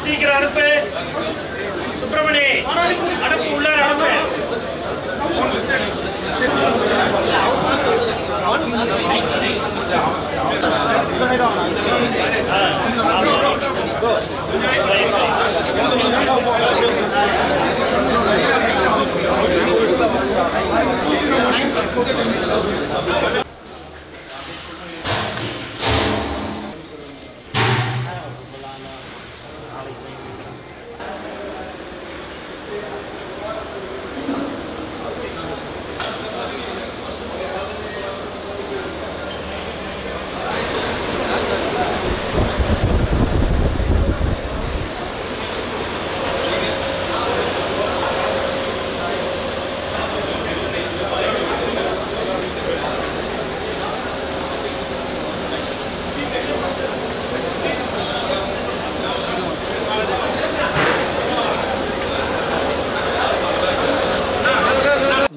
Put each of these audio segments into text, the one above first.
சீக்கிரம் அனுப்பு சுப்பிரமணி, அனுப்பு உள்ள அனுப்பு.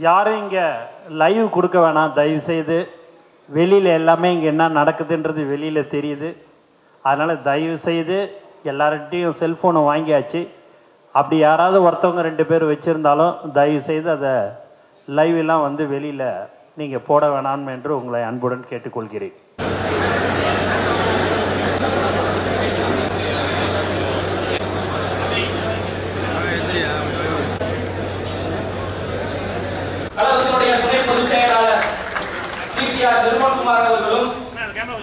யாரும் இங்கே லைவ் கொடுக்க வேணாம் தயவுசெய்து. வெளியில் எல்லாமே இங்கே என்ன நடக்குதுன்றது வெளியில் தெரியுது. அதனால் தயவுசெய்து எல்லார்கிட்டையும் செல்ஃபோனை வாங்கியாச்சு. அப்படி யாராவது ஒருத்தவங்க 2 பேர் வச்சுருந்தாலும் தயவுசெய்து அதை லைவெல்லாம் வந்து வெளியில் நீங்கள் போட வேணாம் என்று உங்களை அன்புடன் கேட்டுக்கொள்கிறேன். நிர்மல்குமார் அவர்களும்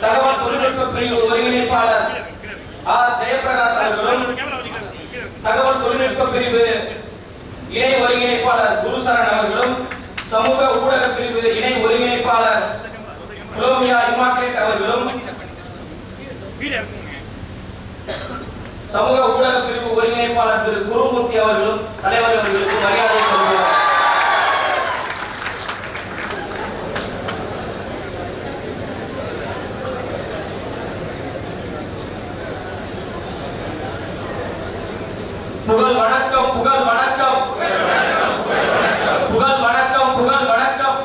தகவல் தொழில்நுட்ப பிரிவு ஒருங்கிணைப்பாளர் ஆர் ஜெயபிரகாஷ் அவர்களும் தகவல் தொழில்நுட்ப பிரிவு இணை ஒருங்கிணைப்பாளர் குருசரண் அவர்களும் சமூக ஊடக பிரிவு இணை ஒருங்கிணைப்பாளர் புலோமியா இமாக்ரேட் அவர்களும் சமூக ஊடக பிரிவு ஒருங்கிணைப்பாளர் திரு குருமூர்த்தி அவர்களும் தலைவர் அவர்களுக்கு மரியாதை செலுத்துவார். புகழ் வணக்கம், புகழ் வணக்கம், புகழ் வணக்கம், புகழ் வணக்கம்,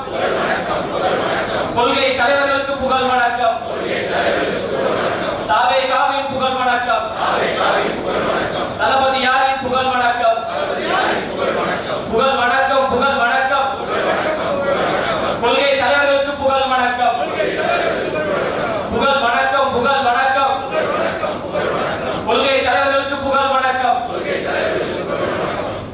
கொள்கை தலைவர்களுக்கு புகழ் வணக்கம், தாவேகாவின் புகழ் வணக்கம், தளபதி யாரின் புகழ் வணக்கம், புகழ் வணக்கம், புகழ் வணக்கம், கொள்கை தலைவர்களுக்கு புகழ் வணக்கம், புகழ்